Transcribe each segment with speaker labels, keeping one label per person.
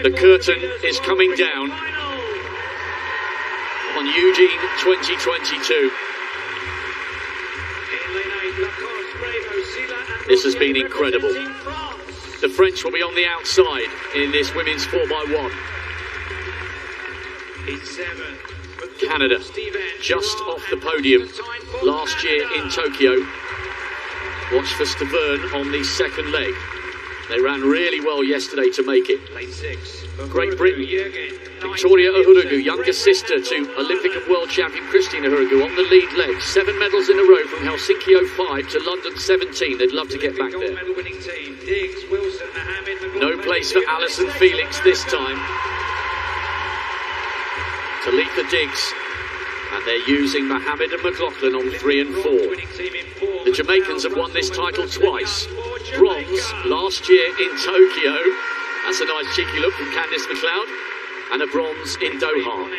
Speaker 1: The curtain is coming down on Eugene 2022. This has been incredible. The French will be on the outside in this women's 4x1. Canada just off the podium last year in Tokyo. Watch for Stavern on the second leg. They ran really well yesterday to make it. Great Britain, Victoria Uhuru, younger sister to Olympic and world champion Christina Uhuru, on the lead leg. 7 medals in a row from Helsinki 05 to London 17. They'd love to get back there. No place for Alison Felix this time. Talitha Diggs, and they're using Mohammed and McLaughlin on 3 and 4. The Jamaicans have won this title twice. Bronze last year in Tokyo. That's a nice cheeky look from Candice McLeod. And a bronze in Doha.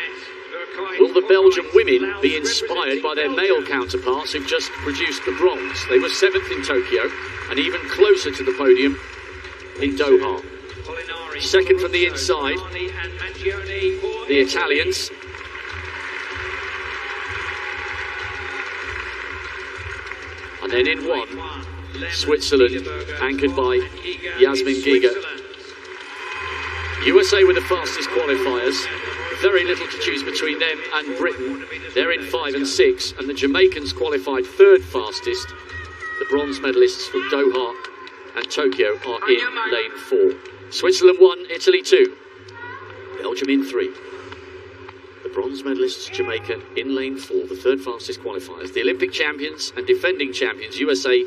Speaker 1: Will the Belgian women be inspired by their male counterparts who've just produced the bronze? They were 7th in Tokyo and even closer to the podium in Doha. Second from the inside, the Italians. And then in 1, Switzerland, anchored by Yasmin Giga. USA were the fastest qualifiers. Very little to choose between them and Britain. They're in 5 and 6, and the Jamaicans qualified 3rd fastest. The bronze medalists from Doha and Tokyo are in lane 4. Switzerland 1, Italy 2, Belgium in 3. The bronze medalists, Jamaica, in lane 4, the 3rd fastest qualifiers. The Olympic champions and defending champions, USA,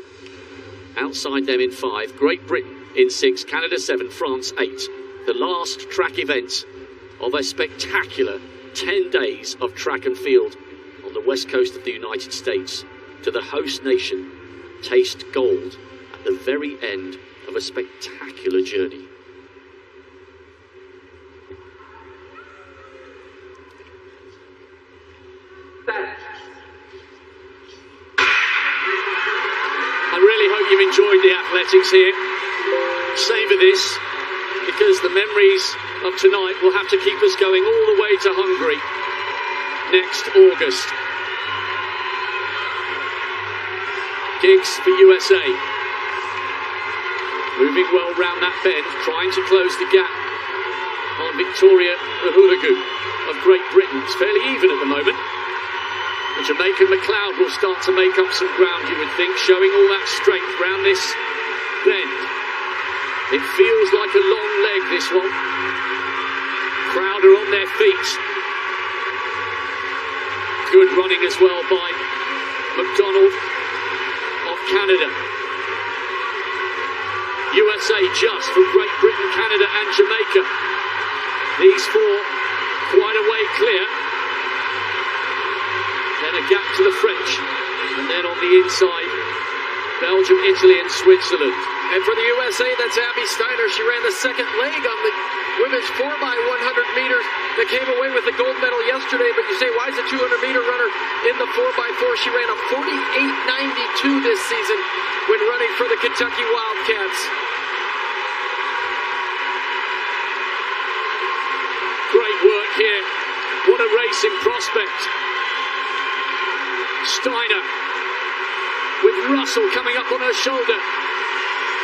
Speaker 1: outside them in 5. Great Britain in 6, Canada 7, France 8. The last track event of a spectacular 10 days of track and field on the west coast of the United States, to the host nation taste gold at the very end of a spectacular journey. I really hope you've enjoyed the athletics here. Savour this, because the memories of tonight will have to keep us going all the way to Hungary next August. Giggs for USA. Moving well round that bend, trying to close the gap on Victoria Uhuru of Great Britain. It's fairly even at the moment. The Jamaican McLeod will start to make up some ground, you would think, showing all that strength round this bend. It feels like a long leg, this one. Crowd are on their feet. Good running as well by McDonald of Canada. USA just from Great Britain, Canada and Jamaica. These 4 quite a way clear. Then a gap to the French, and then on the inside, Belgium, Italy and Switzerland.
Speaker 2: And for the USA, that's Abby Steiner. She ran the second leg on the women's 4x100 meters that came away with the gold medal yesterday. But you say, why is a 200-meter runner in the 4x4? She ran a 48.92 this season when running for the Kentucky Wildcats.
Speaker 1: Great work here. What a racing prospect. Steiner with Russell coming up on her shoulder.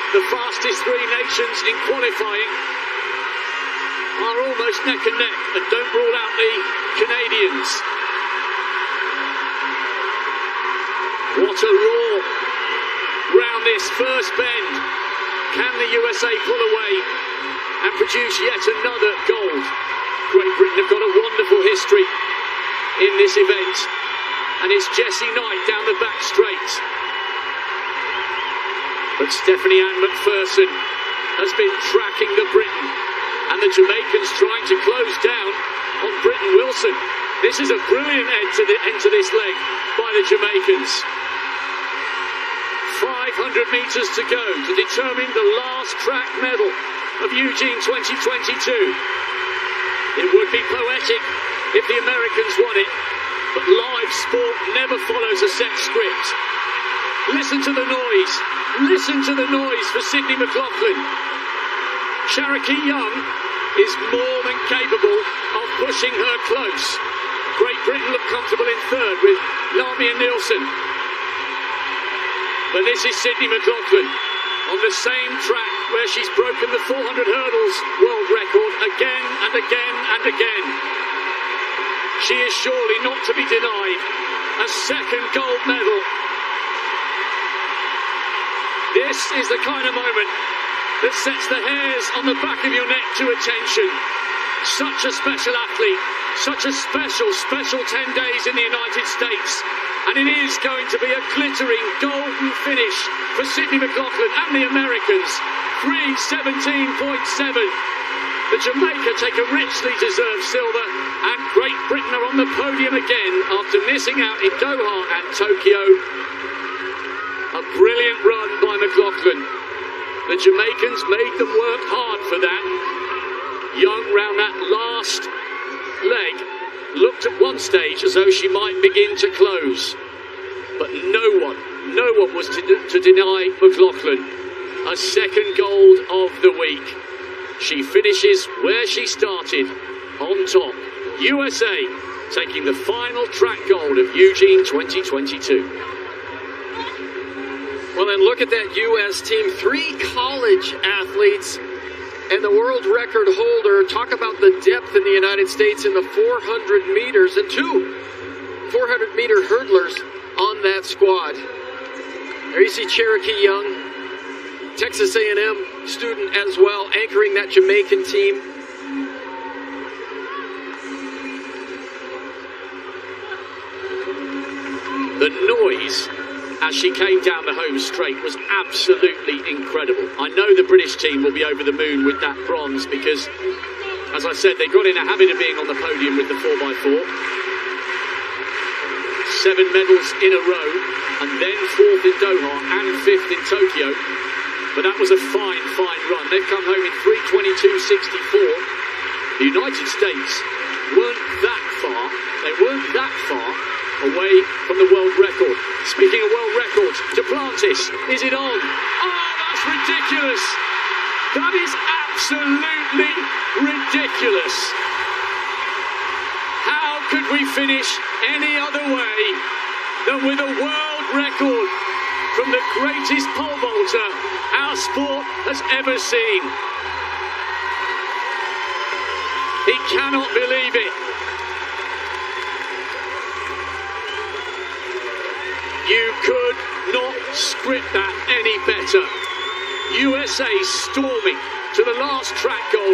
Speaker 1: The fastest 3 nations in qualifying are almost neck and neck, and don't rule out the Canadians. What a roar round this first bend. Can the USA pull away and produce yet another gold? Great Britain have got a wonderful history in this event, and it's Jessie Knight down the back straight. But Stephanie Ann McPherson has been tracking the Briton, and the Jamaicans trying to close down on Britton Wilson. This is a brilliant end to this leg by the Jamaicans. 500 metres to go to determine the last track medal of Eugene 2022. It would be poetic if the Americans won it, but live sport never follows a set script. Listen to the noise. Listen to the noise for Sydney McLaughlin. Cherokee Young is more than capable of pushing her close. Great Britain look comfortable in third with Lamia Nielsen. But this is Sydney McLaughlin on the same track where she's broken the 400 hurdles world record again and again and again. She is surely not to be denied a second gold medal. This is the kind of moment that sets the hairs on the back of your neck to attention. Such a special athlete, such a special 10 days in the United States. And it is going to be a glittering golden finish for Sydney McLaughlin and the Americans. 3:17.7. The Jamaica take a richly deserved silver, and Great Britain are on the podium again after missing out in Doha and Tokyo. A brilliant run by McLaughlin. The Jamaicans made them work hard for that. Young round that last leg looked at one stage as though she might begin to close. But no one was to deny McLaughlin a second gold of the week. She finishes where she started, on top. USA taking the final track gold of Eugene 2022.
Speaker 2: Well, then look at that U.S. team. 3 college athletes and the world record holder. Talk about the depth in the United States in the 400 meters and 2 400-meter hurdlers on that squad. There you see Cherokee Young, Texas A&M student as well, anchoring that Jamaican team.
Speaker 1: The noise as she came down the home straight was absolutely incredible. I know the British team will be over the moon with that bronze because, as I said, they got in a habit of being on the podium with the 4x4. 7 medals in a row, and then 4th in Doha and 5th in Tokyo. But that was a fine run. They've come home in 3:22.64. The United States weren't that far away from the world record. Speaking of world records, Duplantis, is it on? Oh, that's ridiculous. That is absolutely ridiculous. How could we finish any other way than with a world record from the greatest pole vaulter our sport has ever seen? He cannot believe it. You could not script that any better. USA storming to the last track goal,